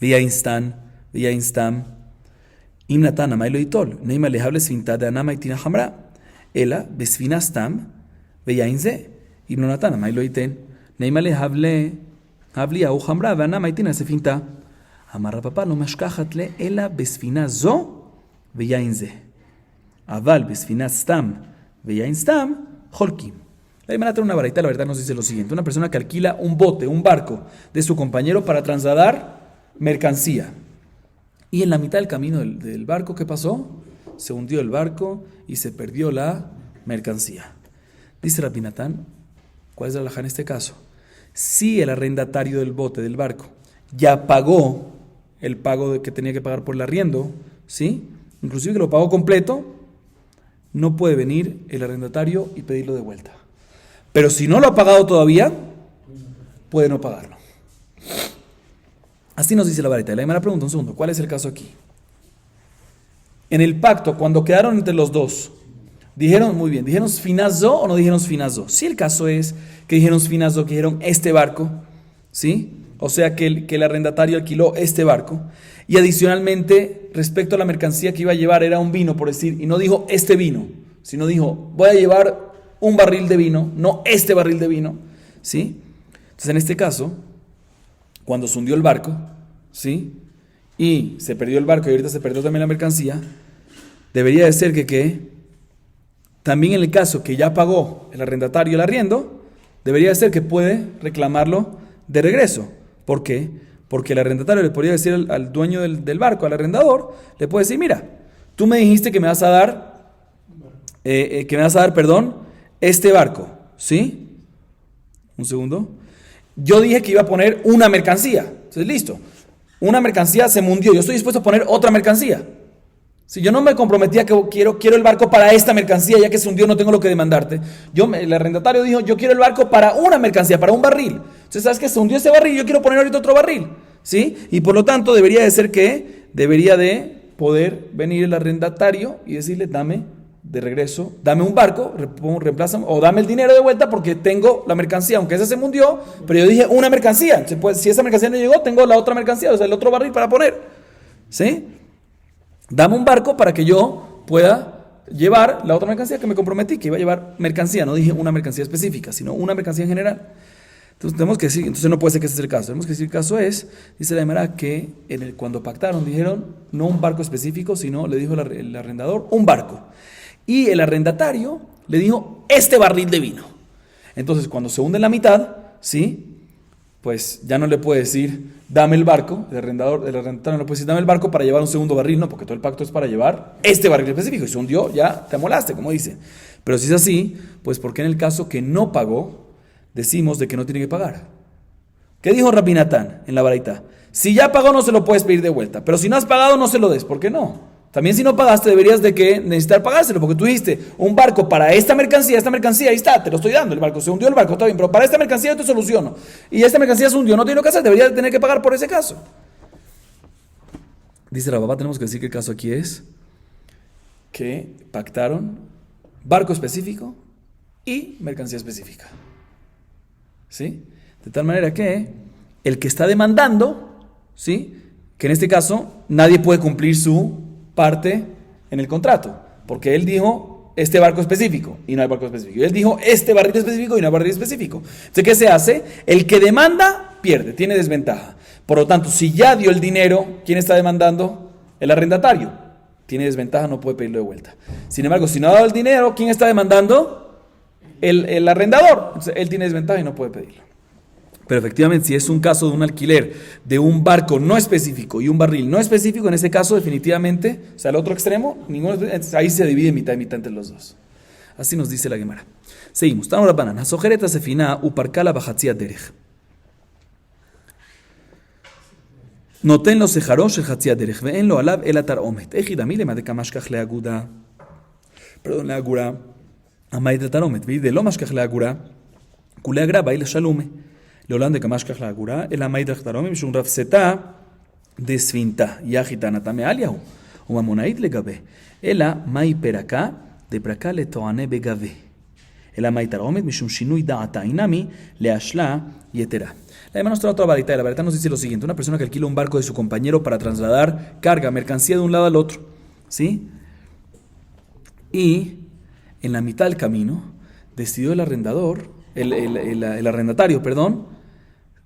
Via Instam, Im Natan Amay lo itol, Neima Lehable Sfinta de Anama Itina Hamra, Ela, Besfina Stam, Via Inze, Im lo Natan Amay lo iten, Neima Lehable. Hablia o Hamra, Vanama Itina Sefinta. Amarra papá, no mashkahatle, ela besfina zo, veyainze. Aval besfina stam, veyain stam, holkim. La Gemara trae una baraita, la verdad nos dice lo siguiente: una persona que alquila un bote, un barco de su compañero para trasladar mercancía. Y en la mitad del camino del barco, ¿qué pasó? Se hundió el barco y se perdió la mercancía. Dice Rabbi Natán, ¿cuál es la halajá en este caso? Si el arrendatario del bote, del barco, ya pagó el pago que tenía que pagar por el arriendo, ¿sí? Inclusive que lo pagó completo, no puede venir el arrendatario y pedirlo de vuelta. Pero si no lo ha pagado todavía, puede no pagarlo. Así nos dice la varita. La Gemara pregunta un segundo, ¿cuál es el caso aquí? En el pacto, cuando quedaron entre los dos, dijeron, muy bien, ¿dijeron finazo o no dijeron finazo? Si el caso es que dijeron finazo, que dijeron este barco, ¿sí? O sea que el arrendatario alquiló este barco y adicionalmente respecto a la mercancía que iba a llevar era un vino, por decir, y no dijo este vino, sino dijo voy a llevar un barril de vino, no este barril de vino, ¿sí? Entonces en este caso, cuando se hundió el barco, ¿sí? Y se perdió el barco y ahorita se perdió también la mercancía, debería de ser que también en el caso que ya pagó el arrendatario el arriendo, debería de ser que puede reclamarlo de regreso. ¿Por qué? Porque el arrendatario le podría decir al dueño del barco, al arrendador, le puede decir, mira, tú me dijiste que me vas a dar, este barco, ¿sí? Un segundo. Yo dije que iba a poner una mercancía. Entonces, listo. Una mercancía se mundió. Yo estoy dispuesto a poner otra mercancía. Si yo no me comprometía que quiero el barco para esta mercancía, ya que se hundió, no tengo lo que demandarte. El arrendatario dijo, yo quiero el barco para una mercancía, para un barril. Entonces, ¿sabes qué? Se hundió ese barril, yo quiero poner ahorita otro barril. ¿Sí? Y por lo tanto, debería de ser que, debería de poder venir el arrendatario y decirle, dame de regreso, dame un barco, reemplázame, o dame el dinero de vuelta porque tengo la mercancía, aunque esa se hundió, pero yo dije una mercancía. Entonces, pues, si esa mercancía no llegó, tengo la otra mercancía, o sea, el otro barril para poner. ¿Sí? Dame un barco para que yo pueda llevar la otra mercancía que me comprometí, que iba a llevar mercancía. No dije una mercancía específica, sino una mercancía en general. Entonces tenemos que decir, entonces no puede ser que ese sea el caso. Tenemos que decir, el caso es, dice la Gemara, que cuando pactaron dijeron no un barco específico, sino le dijo el arrendador un barco. Y el arrendatario le dijo este barril de vino. Entonces cuando se hunde en la mitad, ¿sí? Pues ya no le puede decir, dame el barco, el arrendatario no le puede decir, dame el barco para llevar un segundo barril, no, porque todo el pacto es para llevar este barril específico, y se hundió, ya te amolaste, como dice. Pero si es así, pues ¿por qué en el caso que no pagó, decimos de que no tiene que pagar? ¿Qué dijo Rabbi Natán en la baraita? Si ya pagó no se lo puedes pedir de vuelta, pero si no has pagado no se lo des, ¿por qué no? También si no pagaste deberías de que necesitar pagárselo, porque tú dijiste, un barco para esta mercancía, ahí está, te lo estoy dando, el barco, se hundió el barco, está bien, pero para esta mercancía yo te soluciono. Y esta mercancía se hundió, no tiene lo que hacer, deberías de tener que pagar por ese caso. Dice la papá, tenemos que decir que el caso aquí es que pactaron barco específico y mercancía específica. ¿Sí? De tal manera que el que está demandando, ¿sí? Que en este caso nadie puede cumplir su parte en el contrato, porque él dijo este barco específico y no hay barco específico, y él dijo este barril específico y no hay barril específico. Entonces, ¿qué se hace? El que demanda pierde, tiene desventaja. Por lo tanto, si ya dio el dinero, ¿quién está demandando? El arrendatario. Tiene desventaja, no puede pedirlo de vuelta. Sin embargo, si no ha dado el dinero, ¿quién está demandando? El arrendador. Entonces, él tiene desventaja y no puede pedirlo. Pero efectivamente, si es un caso de un alquiler de un barco no específico y un barril no específico, en ese caso definitivamente, o sea, el otro extremo, ahí se divide mitad y mitad entre los dos. Así nos dice la Gemara. Seguimos. Tanu Rabbanan, Hasojereta sefina uparkala bajatzia derech. Noten lo sejaron shel hatzia derech ve'en lo alav el atar omet. Ejidami lema de kamashkach leaguda. Perdón, leagura. Amay de atar omet. Veide lo mashkach leagura. Kuleagra baile shalume. לעולם דקמשכח להגורה, אלא מי דחתרומי משום רפסתה דספינתה, יחיתנתה מעליהו, וממונאית לגבי, אלא מי פרקה דפרקה לתוענה בגבי, אלא מי תרעומת משום שינוי דעתה, אינמי להשלה יתרה. La Gemara nos trae otra varita, y la varita nos dice lo siguiente: una persona que alquila un barco de su compañero para trasladar carga, mercancía de un lado al otro, ¿sí? Y en la mitad del camino decidió el arrendatario,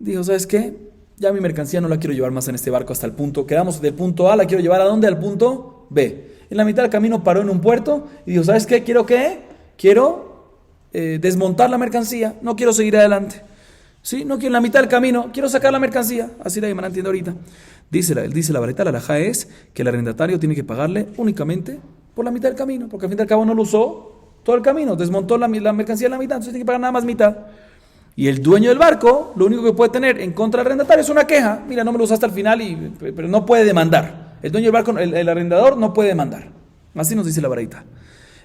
dijo, ¿sabes qué? Ya mi mercancía no la quiero llevar más en este barco hasta el punto, quedamos del punto A, la quiero llevar ¿a dónde? Al punto B. En la mitad del camino paró en un puerto y dijo, ¿sabes qué? Quiero desmontar la mercancía, no quiero seguir adelante. ¿Sí? No quiero en la mitad del camino, quiero sacar la mercancía. Así la Gemara entiende ahorita. Dice la varita, la halajá es que el arrendatario tiene que pagarle únicamente por la mitad del camino, porque al fin y al cabo no lo usó todo el camino, desmontó la mercancía en la mitad, entonces tiene que pagar nada más mitad. Y el dueño del barco, lo único que puede tener en contra del arrendatario es una queja. Mira, no me lo usaste al final, pero no puede demandar. El dueño del barco, el arrendador, no puede demandar. Así nos dice la varita.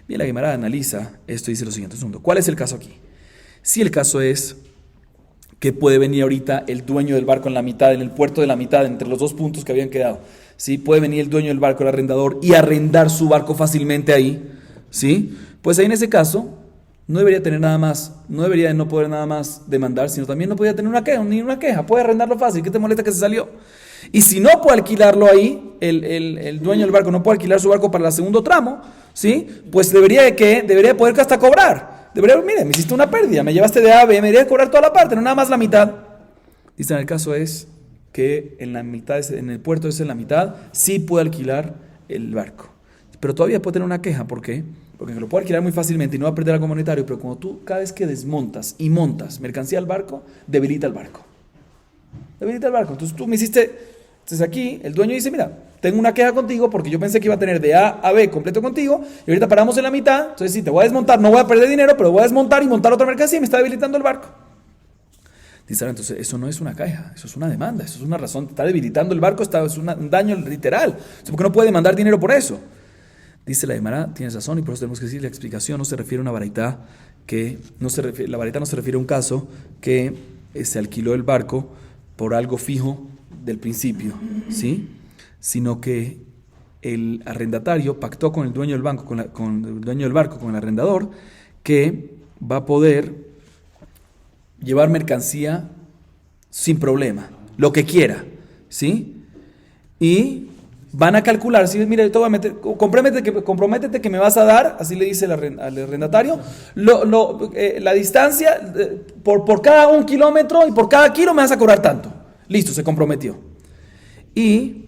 Bien, la Gemara analiza esto y dice lo siguiente: ¿cuál es el caso aquí? Si el caso es que puede venir ahorita el dueño del barco en la mitad, en el puerto de la mitad, entre los dos puntos que habían quedado, ¿sí? Puede venir el dueño del barco, el arrendador, y arrendar su barco fácilmente ahí, ¿sí? Pues ahí en ese caso no debería tener nada más, no debería no poder nada más demandar, sino también no podría tener ni una queja, puede arrendarlo fácil. ¿Qué te molesta que se salió? Y si no puede alquilarlo ahí, el dueño del barco no puede alquilar su barco para el segundo tramo, ¿sí? Pues debería poder hasta cobrar. Mire, me hiciste una pérdida, me llevaste de A a B, me debería cobrar toda la parte, no nada más la mitad. Dice, en el caso es que en la mitad, en el puerto en la mitad, sí puede alquilar el barco. Pero todavía puede tener una queja, ¿por qué? Porque lo puede alquilar muy fácilmente y no va a perder algo monetario, pero cuando tú cada vez que desmontas y montas mercancía al barco, debilita el barco. Entonces tú me hiciste, entonces aquí el dueño dice, mira, tengo una queja contigo porque yo pensé que iba a tener de A a B completo contigo y ahorita paramos en la mitad, entonces sí, te voy a desmontar, no voy a perder dinero, pero voy a desmontar y montar otra mercancía y me está debilitando el barco. Dice, entonces eso no es una queja, eso es una demanda, eso es una razón, está debilitando el barco, es un daño literal, ¿por qué no puede demandar dinero por eso? Dice la Gemara, tienes razón, y por eso tenemos que decir la explicación no se refiere a una baraitá que la baraitá no se refiere a un caso que se alquiló el barco por algo fijo del principio, ¿sí? Sino que el arrendatario pactó con el dueño del banco, con el dueño del barco, con el arrendador, que va a poder llevar mercancía sin problema, lo que quiera, ¿sí? Y van a calcular, si mira, yo te voy a meter, comprométete que me vas a dar, así le dice al arrendatario, la distancia por cada 1 kilómetro y por cada kilo me vas a cobrar tanto. Listo, se comprometió. Y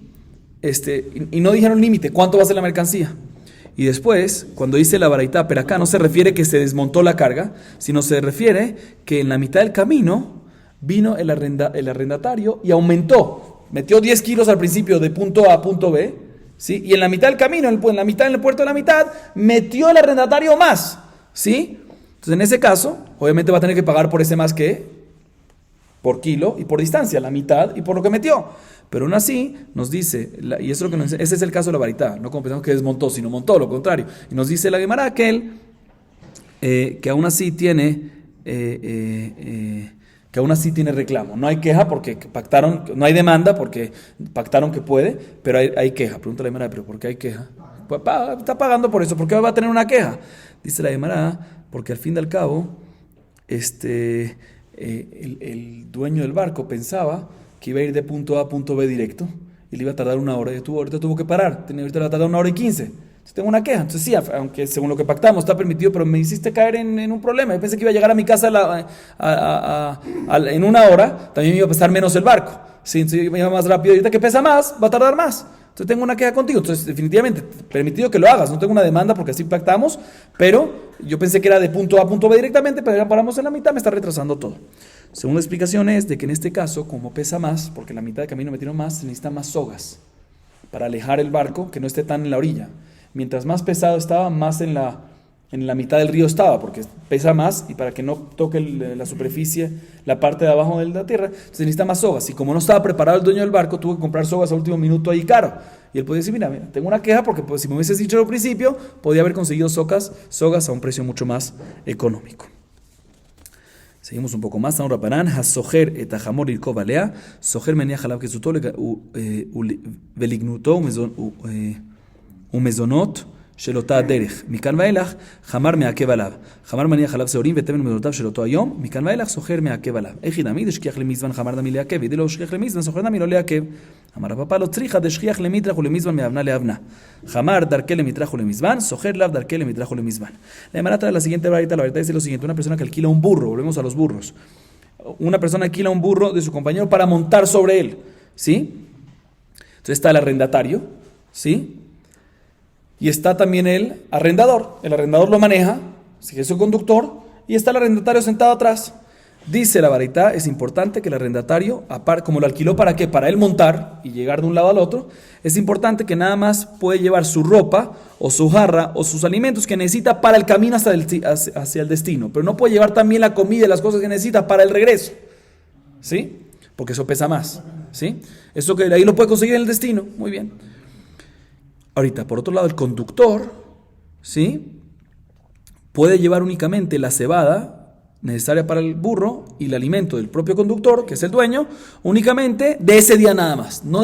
no dijeron límite, ¿cuánto va a ser la mercancía? Y después, cuando dice la baraitá, pero acá no se refiere que se desmontó la carga, sino se refiere que en la mitad del camino vino el arrendatario y aumentó. Metió 10 kilos al principio de punto A a punto B, ¿sí? Y en la mitad del camino, en el puerto de la mitad, metió el arrendatario más, ¿sí? Entonces, en ese caso, obviamente va a tener que pagar por ese más que por kilo y por distancia, la mitad y por lo que metió. Pero aún así, nos dice, y eso es lo que ese es el caso de la baraitá, no como pensamos que desmontó, sino montó, lo contrario. Y nos dice la Gemara que aún así tiene... que aún así tiene reclamo. No hay queja porque pactaron, no hay demanda porque pactaron que puede, pero hay queja. Pregunta la Gemara, ¿pero por qué hay queja? Pues, está pagando por eso, ¿por qué va a tener una queja? Dice la Gemara, porque al fin y al cabo, el dueño del barco pensaba que iba a ir de punto A a punto B directo y le iba a tardar 1 hora. Y ahorita tuvo que parar, ahorita le va a tardar 1 hora y 15. Tengo una queja. Entonces sí, aunque según lo que pactamos está permitido, pero me hiciste caer en un problema. Yo pensé que iba a llegar a mi casa en 1 hora, también me iba a pesar menos el barco. Sí, entonces iba más rápido. Y ahorita que pesa más, va a tardar más. Entonces tengo una queja contigo. Entonces definitivamente, permitido que lo hagas. No tengo una demanda porque así pactamos, pero yo pensé que era de punto A a punto B directamente, pero ya paramos en la mitad, me está retrasando todo. Segunda explicación es de que en este caso, como pesa más, porque en la mitad de camino metieron más, se necesitan más sogas para alejar el barco, que no esté tan en la orilla. Mientras más pesado estaba, más en la mitad del río estaba, porque pesa más y para que no toque la superficie, la parte de abajo de la tierra, se necesita más sogas. Y como no estaba preparado el dueño del barco, tuvo que comprar sogas a último minuto ahí caro. Y él podía decir, mira, tengo una queja porque pues, si me hubieses dicho al principio, podía haber conseguido sogas a un precio mucho más económico. Seguimos un poco más. Rapanán, hasojer etajamor irko balea, sojer menía jalab que sutó velignuto ומזונות של אותה הדרך. מכאן ואילך, חמר מעכב עליו. חמר מניח עליו שעורים ותבן מזונותיו של אותו היום, מכאן ואילך סוחר מעכב עליו. איך ידמי דשכיח למזבן חמר דמי לעכב, ידי לא שכיח למזבן, סוחר דמי לא לעכב. אמר הפאפה לא צריכה דשכיח למטרח ולמזבן מאבנה לאבנה. חמר דרכי למטרח ולמזבן, סוחר לאו דרכי למטרח ולמזבן. La Gemara trae la siguiente varita, la verdad es lo siguiente, una persona que alquila un burro, volvemos a los burros. Una persona alquila un burro de su compañero para montar sobre él, ¿sí? Entonces está el arrendatario, ¿sí? Y está también el arrendador lo maneja, si es su conductor, y está el arrendatario sentado atrás. Dice la varita, es importante que el arrendatario, como lo alquiló para qué, para él montar y llegar de un lado al otro, es importante que nada más puede llevar su ropa o su jarra o sus alimentos que necesita para el camino hacia el destino, pero no puede llevar también la comida y las cosas que necesita para el regreso, ¿sí? Porque eso pesa más, ¿sí? Eso que ahí lo puede conseguir en el destino, muy bien. Ahorita, por otro lado, el conductor, ¿sí? Puede llevar únicamente la cebada necesaria para el burro y el alimento del propio conductor, que es el dueño, únicamente de ese día nada más, no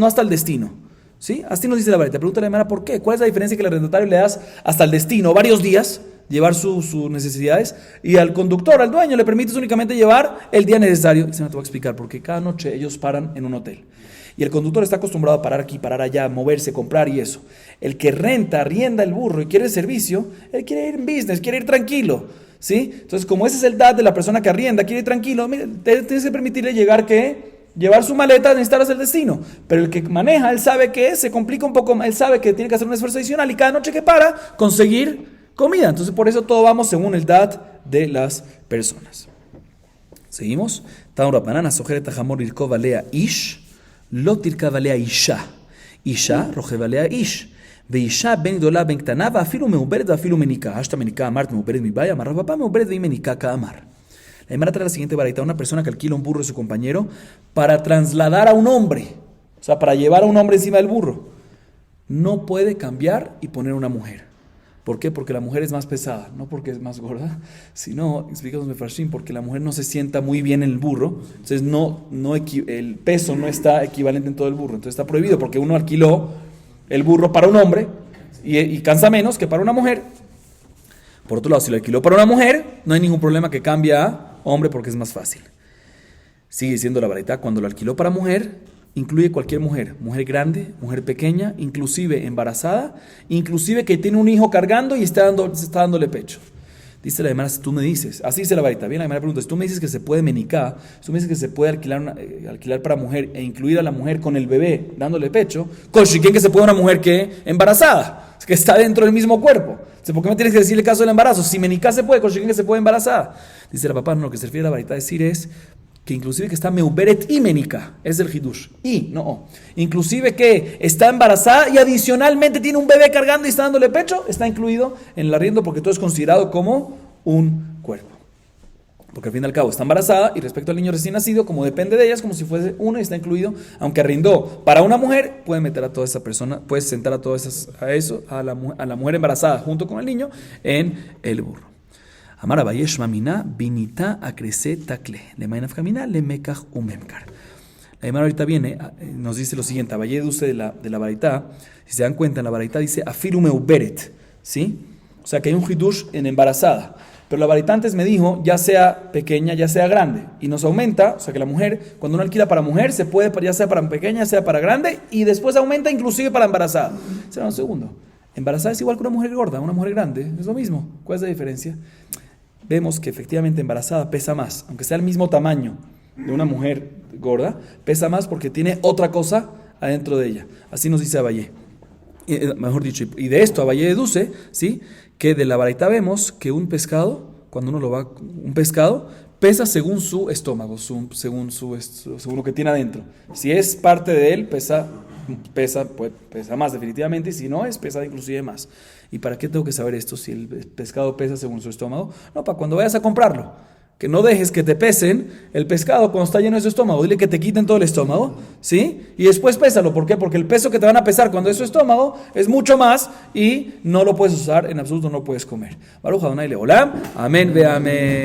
hasta el destino, ¿sí? Así nos dice la varita. Pregunta la Gemara, ¿por qué? ¿Cuál es la diferencia que al arrendatario le das hasta el destino, varios días, llevar sus necesidades, y al conductor, al dueño, le permites únicamente llevar el día necesario? Y se me te voy a explicar, porque cada noche ellos paran en un hotel. Y el conductor está acostumbrado a parar aquí, parar allá, moverse, comprar y eso. El que arrienda el burro y quiere el servicio, él quiere ir en business, quiere ir tranquilo, ¿sí? Entonces, como ese es el dad de la persona que arrienda, quiere ir tranquilo, mira, tienes que permitirle llevar su maleta, necesitar hacer el destino. Pero el que maneja, él sabe que se complica un poco, él sabe que tiene que hacer un esfuerzo adicional y cada noche que para, conseguir comida. Entonces, por eso todo vamos según el dad de las personas. ¿Seguimos? Taura banana, sojeret tajamor irko valea ish. לא תרכב עליה אישה, אישה רוכב עליה איש, ואישה בין גדולה בין קטנה ואפילו מעוברת ואפילו מניקה. אשתה מניקה אמרת מעוברת מבעיה, אמר רב פאפא מעוברת והיא מניקה כאמר. La Gemara trae la siguiente baraita, una persona que alquila un burro de su compañero para trasladar a un hombre, o sea, para llevar a un hombre encima del burro. no puede cambiar y poner una mujer. ¿Por qué? Porque la mujer es más pesada, no porque es más gorda, sino, explicamos Mefarshim, porque la mujer no se sienta muy bien en el burro, entonces el peso no está equivalente en todo el burro, entonces está prohibido porque uno alquiló el burro para un hombre y cansa menos que para una mujer. Por otro lado, si lo alquiló para una mujer, no hay ningún problema que cambie a hombre porque es más fácil. Sigue diciendo la baraita, cuando lo alquiló para mujer, incluye cualquier mujer, mujer grande, mujer pequeña, inclusive embarazada, inclusive que tiene un hijo cargando y está dándole pecho. Dice la Gemara, si tú me dices, así dice la baraita, bien, la Gemara pregunta, si tú me dices que se puede menicá, si tú me dices que se puede alquilar para mujer e incluir a la mujer con el bebé dándole pecho, ¿quién que se puede una mujer que embarazada, que está dentro del mismo cuerpo? ¿Por qué me tienes que decir el caso del embarazo? Si menicá se puede, ¿quién que se puede embarazada? Dice la papá, no, lo que se refiere a la baraita a decir es que inclusive que está meuberet y menica, es del hidush, y no, inclusive que está embarazada y adicionalmente tiene un bebé cargando y está dándole pecho, está incluido en el arriendo porque todo es considerado como un cuerpo. Porque al fin y al cabo está embarazada y respecto al niño recién nacido, como depende de ella, es como si fuese uno y está incluido, aunque arrendó para una mujer, puede meter a toda esa persona, puede sentar a todas a la mujer embarazada junto con el niño en el burro. Amar Abaye Shmamina, binita acrece takle, le mainaf camina, le mekaj umemkar. La Gemara ahorita viene, nos dice lo siguiente, Abaye deduce de la baraita, si se dan cuenta, en la baraita dice afiru meuberet, ¿sí? O sea que hay un hidush en embarazada, pero la baraita antes me dijo, ya sea pequeña, ya sea grande, y nos aumenta, o sea que la mujer, cuando uno alquila para mujer, se puede, ya sea para pequeña, ya sea para grande, y después aumenta inclusive para embarazada. Será un segundo. Embarazada es igual que una mujer gorda, una mujer grande, es lo mismo. ¿Cuál es la diferencia? Vemos que efectivamente embarazada pesa más, aunque sea el mismo tamaño de una mujer gorda, pesa más porque tiene otra cosa adentro de ella. Así nos dice Abaye. Mejor dicho, y de esto Abaye deduce, ¿sí?, que de la baraita vemos que un pescado, cuando uno un pescado pesa según su estómago, según lo que tiene adentro. Si es parte de él, pesa más definitivamente, y si no es, pesa inclusive más. ¿Y para qué tengo que saber esto si el pescado pesa según su estómago? No, para cuando vayas a comprarlo, que no dejes que te pesen el pescado cuando está lleno de su estómago, dile que te quiten todo el estómago, ¿sí? Y después pésalo, ¿por qué? Porque el peso que te van a pesar cuando es su estómago es mucho más y no lo puedes usar, en absoluto no puedes comer. Baruch Adonai Leolam, amén ve amén.